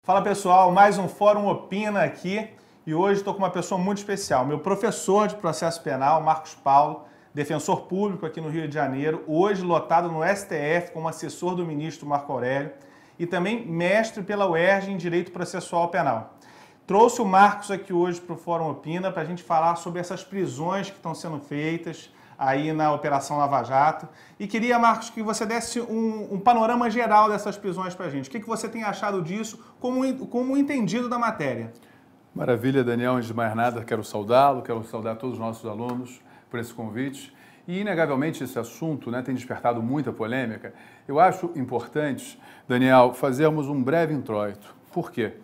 Fala pessoal, mais um Fórum Opina aqui e hoje estou com uma pessoa muito especial, meu professor de processo penal, Marcos Paulo, defensor público aqui no Rio de Janeiro, hoje lotado no STF como assessor do ministro Marco Aurélio e também mestre pela UERJ em Direito Processual Penal. Trouxe o Marcos aqui hoje para o Fórum Opina para a gente falar sobre essas prisões que estão sendo feitas aí na Operação Lava Jato. E queria, Marcos, que você desse um panorama geral dessas prisões para a gente. O que você tem achado disso como entendido da matéria? Maravilha, Daniel. Antes de mais nada, quero saudá-lo, quero saudar todos os nossos alunos por esse convite. E, inegavelmente, esse assunto tem despertado muita polêmica. Eu acho importante, Daniel, fazermos um breve introito. Por quê?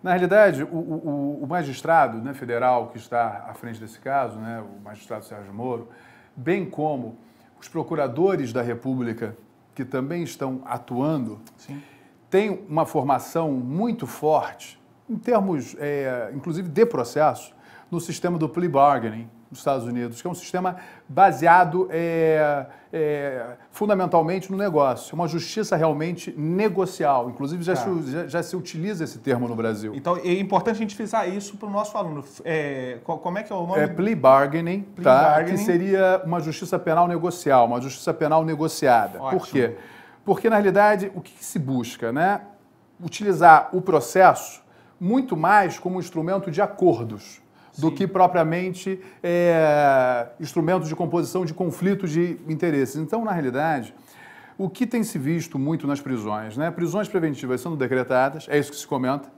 Na realidade, o magistrado federal que está à frente desse caso, o magistrado Sérgio Moro, bem como os procuradores da República, que também estão atuando, têm uma formação muito forte, em termos, inclusive, de processo, no sistema do plea bargaining dos Estados Unidos, que é um sistema baseado fundamentalmente no negócio, uma justiça realmente negocial. Inclusive, já se utiliza esse termo no Brasil. Então, é importante a gente frisar isso para o nosso aluno. Como é que é o nome? Plea bargaining, que seria uma justiça penal negocial, uma justiça penal negociada. Ótimo. Por quê? Porque, na realidade, o que se busca? Utilizar o processo muito mais como instrumento de acordos, do que propriamente instrumentos de composição de conflitos de interesses. Então, na realidade, o que tem se visto muito nas prisões, prisões preventivas sendo decretadas, é isso que se comenta,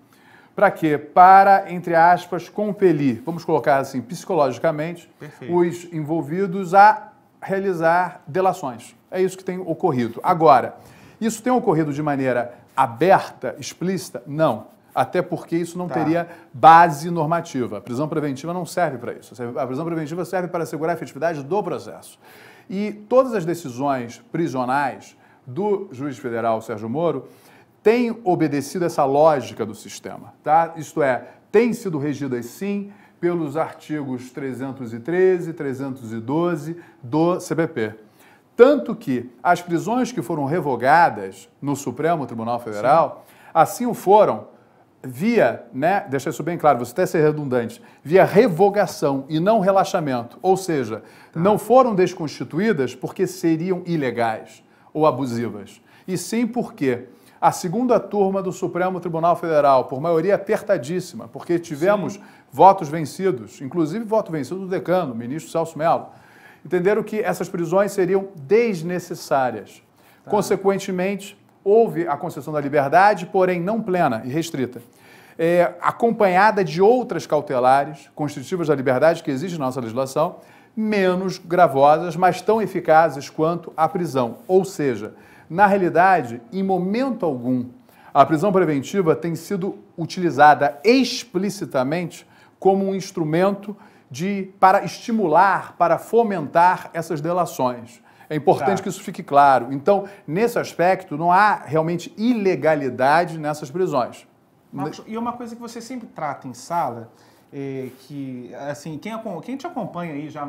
para quê? Para, entre aspas, compelir, vamos colocar assim, psicologicamente, os envolvidos a realizar delações. É isso que tem ocorrido. Agora, isso tem ocorrido de maneira aberta, explícita? Não. Até porque isso não teria base normativa. A prisão preventiva não serve para isso. A prisão preventiva serve para assegurar a efetividade do processo. E todas as decisões prisionais do juiz federal Sérgio Moro têm obedecido essa lógica do sistema. Isto é, têm sido regidas, sim, pelos artigos 313 e 312 do CPP. Tanto que as prisões que foram revogadas no Supremo Tribunal Federal, assim o foram via, deixa isso bem claro, você até ser redundante, via revogação e não relaxamento. Ou seja, não foram desconstituídas porque seriam ilegais ou abusivas. E sim porque a segunda turma do Supremo Tribunal Federal, por maioria apertadíssima, porque tivemos votos vencidos, inclusive voto vencido do decano, o ministro Celso Mello, entenderam que essas prisões seriam desnecessárias. Consequentemente, houve a concessão da liberdade, porém não plena e restrita, acompanhada de outras cautelares constitutivas da liberdade que existem na nossa legislação, menos gravosas, mas tão eficazes quanto a prisão. Ou seja, na realidade, em momento algum, a prisão preventiva tem sido utilizada explicitamente como um instrumento para estimular, para fomentar essas delações. É importante que isso fique claro. Então, nesse aspecto, não há realmente ilegalidade nessas prisões. Marcos, e uma coisa que você sempre trata em sala, que, assim, quem te acompanha aí já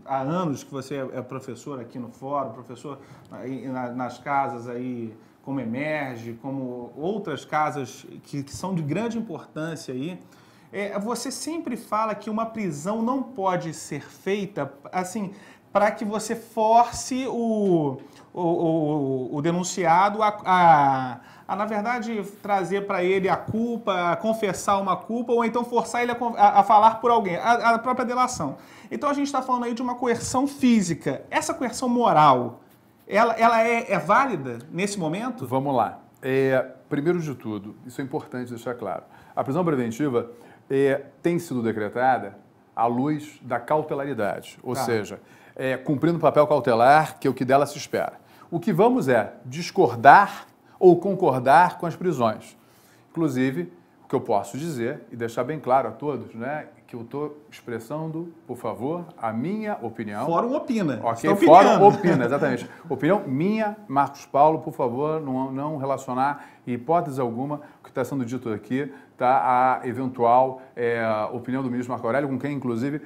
há anos, que você é professor aqui no Fórum, professor aí nas casas aí, como Emerge, como outras casas que são de grande importância aí, você sempre fala que uma prisão não pode ser feita, assim, para que você force o denunciado na verdade, trazer para ele a culpa, a confessar uma culpa, ou então forçar ele a falar por alguém, a própria delação. Então, a gente está falando aí de uma coerção física. Essa coerção moral, ela é válida nesse momento? Vamos lá. Primeiro de tudo, isso é importante deixar claro, a prisão preventiva tem sido decretada à luz da cautelaridade, ou seja, cumprindo o papel cautelar, que é o que dela se espera. O que vamos discordar ou concordar com as prisões. Inclusive, o que eu posso dizer, e deixar bem claro a todos, que eu estou expressando, por favor, a minha opinião. Fórum Opina. Ok, Fórum Opina, exatamente. Opinião minha, Marcos Paulo, por favor, não relacionar, em hipótese alguma, o que está sendo dito aqui, a eventual opinião do ministro Marco Aurélio, com quem, inclusive,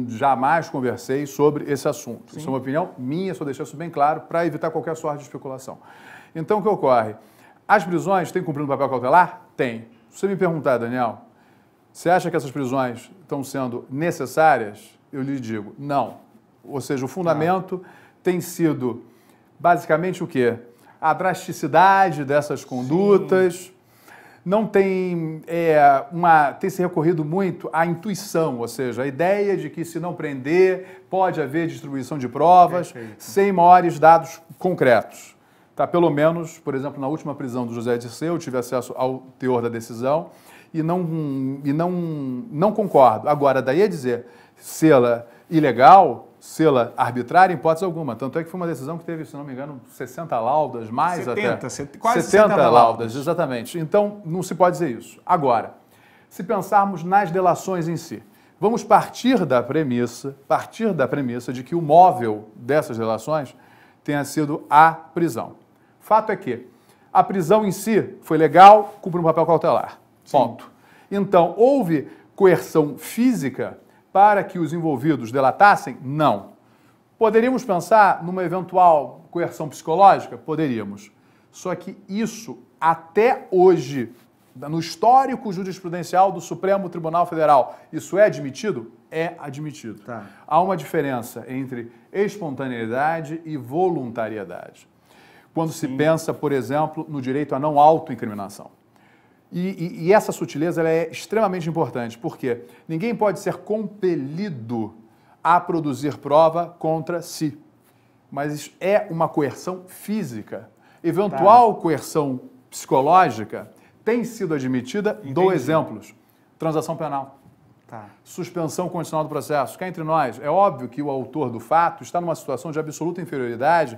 jamais conversei sobre esse assunto. Sim. Isso é uma opinião minha, só deixar isso bem claro, para evitar qualquer sorte de especulação. Então, o que ocorre? As prisões têm cumprido um papel cautelar? Tem. Se você me perguntar, Daniel, você acha que essas prisões estão sendo necessárias? Eu lhe digo, não. Ou seja, o fundamento tem sido basicamente o quê? A drasticidade dessas condutas. Sim. Não tem, tem se recorrido muito à intuição, ou seja, a ideia de que se não prender, pode haver distribuição de provas, sem maiores dados concretos. Tá? Pelo menos, por exemplo, na última prisão do José Dirceu, eu tive acesso ao teor da decisão e não concordo. Agora, daí a dizer, sê-la ilegal, sê-la arbitrária, em hipótese alguma. Tanto é que foi uma decisão que teve, se não me engano, 60 laudas, mais 70, até. Quase 70 laudas, exatamente. Então, não se pode dizer isso. Agora, se pensarmos nas delações em si, vamos partir da premissa de que o móvel dessas delações tenha sido a prisão. Fato é que a prisão em si foi legal, cumpre um papel cautelar. Ponto. Sim. Então, houve coerção física para que os envolvidos delatassem? Não. Poderíamos pensar numa eventual coerção psicológica? Poderíamos. Só que isso, até hoje, no histórico jurisprudencial do Supremo Tribunal Federal, isso é admitido? É admitido. Tá. Há uma diferença entre espontaneidade e voluntariedade. Quando se pensa, por exemplo, no direito à não autoincriminação. E essa sutileza ela é extremamente importante, porque ninguém pode ser compelido a produzir prova contra si. Mas isso é uma coerção física. Eventual coerção psicológica tem sido admitida, dou exemplos. Transação penal. Suspensão condicional do processo. Cá entre nós, é óbvio que o autor do fato está numa situação de absoluta inferioridade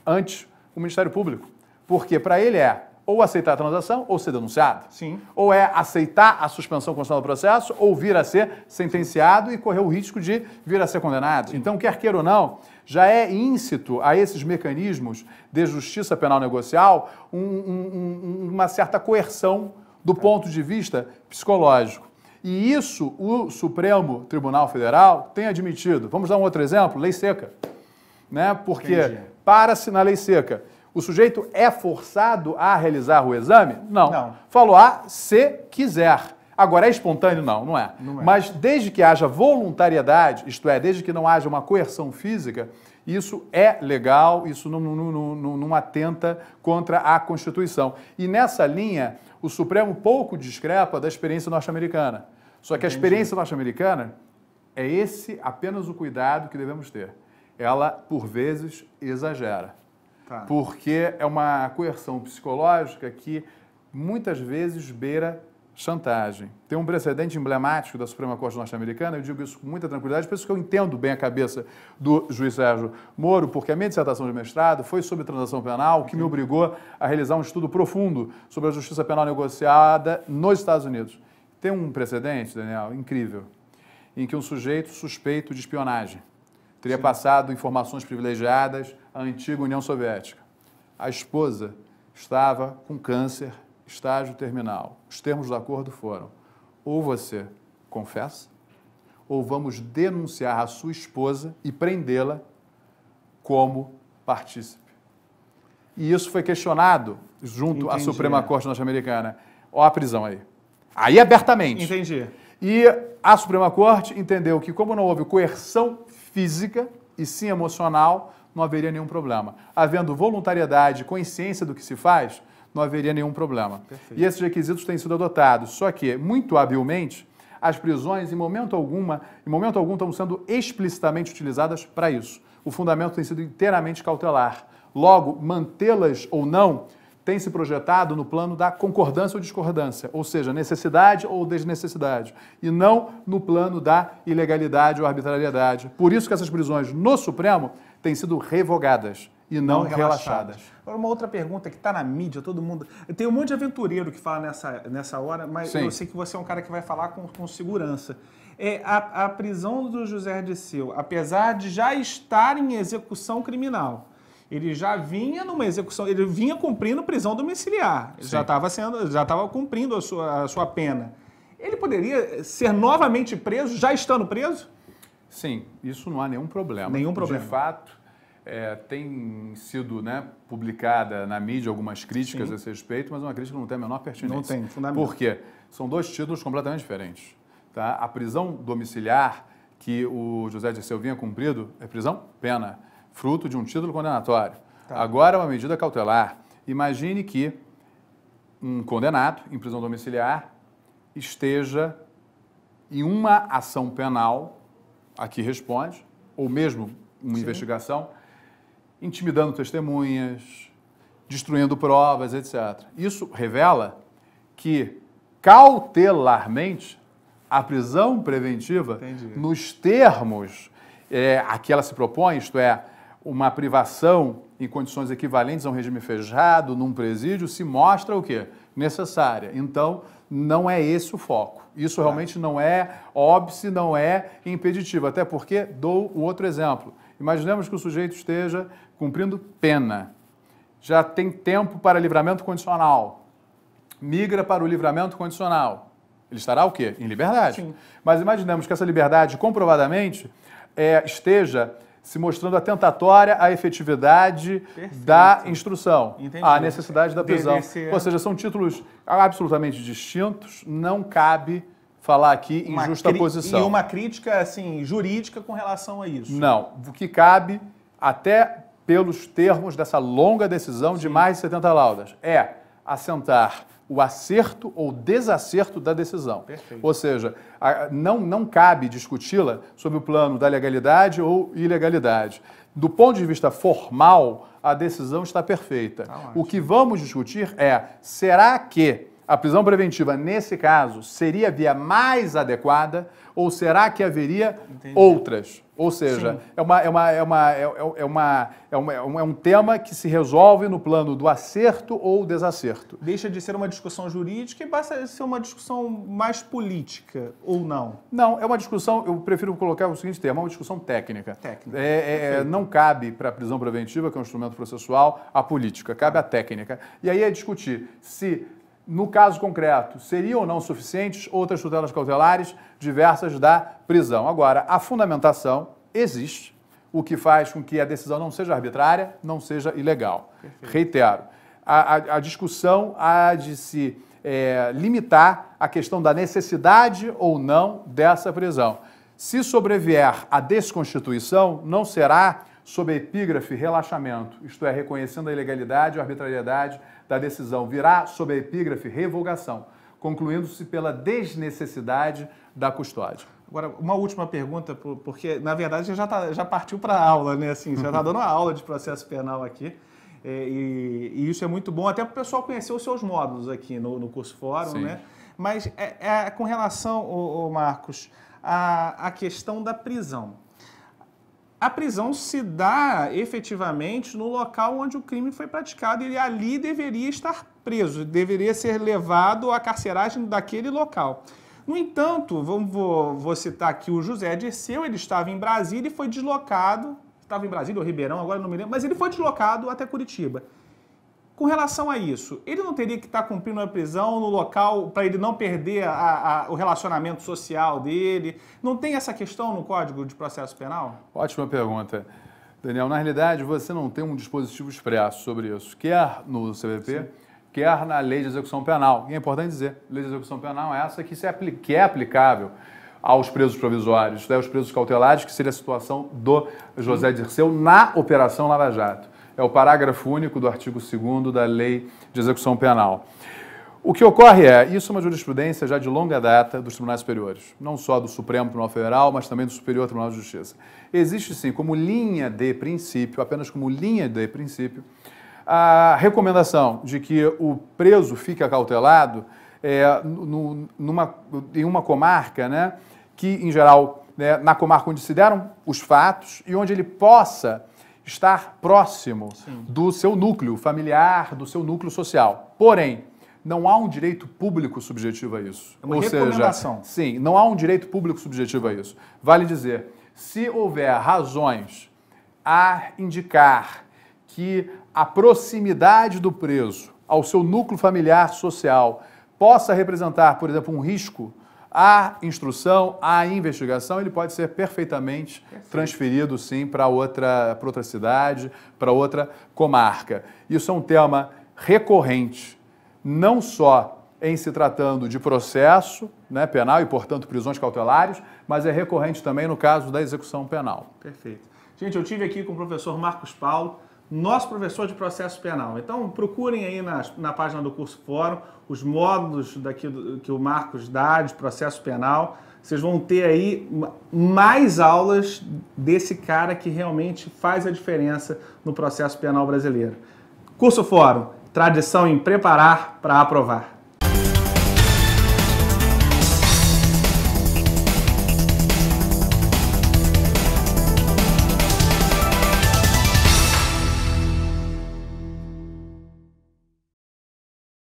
ante o Ministério Público. Porque para ele ou aceitar a transação ou ser denunciado. Sim. Ou aceitar a suspensão condicional do processo ou vir a ser sentenciado e correr o risco de vir a ser condenado. Sim. Então, quer queira ou não, já é íncito a esses mecanismos de justiça penal negocial uma certa coerção do ponto de vista psicológico. E isso o Supremo Tribunal Federal tem admitido. Vamos dar um outro exemplo? Lei seca. Né? Porque, para-se na lei seca, o sujeito é forçado a realizar o exame? Não. Falou se quiser. Agora, é espontâneo? Não é. Mas desde que haja voluntariedade, isto é, desde que não haja uma coerção física, isso é legal, isso não atenta contra a Constituição. E nessa linha, o Supremo pouco discrepa da experiência norte-americana. Só que a experiência norte-americana é apenas o cuidado que devemos ter. Ela, por vezes, exagera. Porque é uma coerção psicológica que muitas vezes beira chantagem. Tem um precedente emblemático da Suprema Corte norte-americana, eu digo isso com muita tranquilidade, por isso que eu entendo bem a cabeça do juiz Sérgio Moro, porque a minha dissertação de mestrado foi sobre transação penal, que me obrigou a realizar um estudo profundo sobre a justiça penal negociada nos Estados Unidos. Tem um precedente, Daniel, incrível, em que um sujeito suspeito de espionagem teria passado informações privilegiadas à antiga União Soviética. A esposa estava com câncer, estágio terminal. Os termos do acordo foram: ou você confessa, ou vamos denunciar a sua esposa e prendê-la como partícipe. E isso foi questionado junto à Suprema Corte norte-americana. Ó a prisão aí. Aí abertamente. Entendi. E a Suprema Corte entendeu que, como não houve coerção física e sim emocional, não haveria nenhum problema. Havendo voluntariedade, consciência do que se faz, não haveria nenhum problema. Perfeito. E esses requisitos têm sido adotados. Só que, muito habilmente, as prisões, em momento algum, estão sendo explicitamente utilizadas para isso. O fundamento tem sido inteiramente cautelar. Logo, mantê-las ou não tem se projetado no plano da concordância ou discordância, ou seja, necessidade ou desnecessidade, e não no plano da ilegalidade ou arbitrariedade. Por isso que essas prisões no Supremo têm sido revogadas e não relaxadas. Agora, uma outra pergunta que está na mídia, todo mundo... Tem um monte de aventureiro que fala nessa hora, mas eu sei que você é um cara que vai falar com segurança. A prisão do José Dirceu, apesar de já estar em execução criminal, ele já vinha numa execução, ele vinha cumprindo prisão domiciliar, ele já estava cumprindo a sua pena. Ele poderia ser novamente preso, já estando preso? Sim, isso não há nenhum problema. Nenhum problema. De fato, tem sido, né, publicada na mídia algumas críticas Sim. a esse respeito, mas uma crítica que não tem a menor pertinência. Não tem, fundamental. Por quê? São dois títulos completamente diferentes. Tá? A prisão domiciliar que o José Dirceu vinha cumprido é prisão pena, fruto de um título condenatório. Tá. Agora é uma medida cautelar. Imagine que um condenado em prisão domiciliar esteja em uma ação penal, aqui responde, ou mesmo uma investigação, intimidando testemunhas, destruindo provas, etc. Isso revela que, cautelarmente, a prisão preventiva, nos termos a que ela se propõe, isto é, uma privação em condições equivalentes a um regime fechado, num presídio, se mostra o quê? Necessária. Então, não é esse o foco. Isso realmente não é óbice, não é impeditivo. Até porque, dou o outro exemplo. Imaginemos que o sujeito esteja cumprindo pena, já tem tempo para livramento condicional, migra para o livramento condicional. Ele estará o quê? Em liberdade. Sim. Mas imaginemos que essa liberdade, comprovadamente, esteja se mostrando atentatória à efetividade da instrução, à necessidade da prisão. Ou seja, são títulos absolutamente distintos, não cabe falar aqui em justa posição. E uma crítica, assim, jurídica com relação a isso. Não, o que cabe, até pelos termos dessa longa decisão de mais de 70 laudas, é assentar o acerto ou desacerto da decisão. Perfeito. Ou seja, não cabe discuti-la sobre o plano da legalidade ou ilegalidade. Do ponto de vista formal, a decisão está perfeita. O que vamos discutir é, será que a prisão preventiva, nesse caso, seria a via mais adequada ou será que haveria outras? Ou seja, é um tema que se resolve no plano do acerto ou desacerto. Deixa de ser uma discussão jurídica e passa a ser uma discussão mais política, ou não? Não, é uma discussão, eu prefiro colocar o seguinte termo, é uma discussão técnica. Não cabe para a prisão preventiva, que é um instrumento processual, a política, cabe a técnica. E aí é discutir se, no caso concreto, seriam ou não suficientes outras tutelas cautelares diversas da prisão. Agora, a fundamentação existe, o que faz com que a decisão não seja arbitrária, não seja ilegal. Perfeito. Reitero, a discussão há de se limitar à questão da necessidade ou não dessa prisão. Se sobrevier a desconstituição, não será sob a epígrafe relaxamento, isto é, reconhecendo a ilegalidade ou arbitrariedade da decisão, virá sob a epígrafe revogação, concluindo-se pela desnecessidade da custódia. Agora, uma última pergunta, porque, na verdade, já partiu para a aula, né? Assim, já está dando uma aula de processo penal aqui, e isso é muito bom, até para o pessoal conhecer os seus módulos aqui no curso Fórum, né? Mas com relação, Marcos, à questão da prisão. A prisão se dá efetivamente no local onde o crime foi praticado e ele ali deveria estar preso, deveria ser levado à carceragem daquele local. No entanto, vou citar aqui o José Dirceu, ele estava em Brasília e foi deslocado, estava em Brasília ou Ribeirão, agora não me lembro, mas ele foi deslocado até Curitiba. Com relação a isso, ele não teria que estar cumprindo a prisão no local para ele não perder o relacionamento social dele? Não tem essa questão no Código de Processo Penal? Ótima pergunta, Daniel. Na realidade, você não tem um dispositivo expresso sobre isso, quer no CPP, quer na Lei de Execução Penal. E é importante dizer, a Lei de Execução Penal é essa que é aplicável aos presos provisórios, aos presos cautelares, que seria a situação do José Dirceu na Operação Lava Jato. É o parágrafo único do artigo 2º da Lei de Execução Penal. O que ocorre isso é uma jurisprudência já de longa data dos tribunais superiores, não só do Supremo Tribunal Federal, mas também do Superior Tribunal de Justiça. Existe sim, como linha de princípio, apenas como linha de princípio, a recomendação de que o preso fique acautelado em uma comarca, né, que, em geral, na comarca onde se deram os fatos e onde ele possa estar próximo do seu núcleo familiar, do seu núcleo social. Porém, não há um direito público subjetivo a isso. É uma recomendação. Sim, não há um direito público subjetivo a isso. Vale dizer, se houver razões a indicar que a proximidade do preso ao seu núcleo familiar social possa representar, por exemplo, um risco a instrução, a investigação, ele pode ser perfeitamente transferido, sim, para outra cidade, para outra comarca. Isso é um tema recorrente, não só em se tratando de processo, né, penal e, portanto, prisões cautelares, mas é recorrente também no caso da execução penal. Perfeito. Gente, eu estive aqui com o professor Marcos Paulo, nosso professor de processo penal. Então, procurem aí na página do Curso Fórum os módulos que o Marcos dá de processo penal. Vocês vão ter aí mais aulas desse cara que realmente faz a diferença no processo penal brasileiro. Curso Fórum, tradição em preparar para aprovar.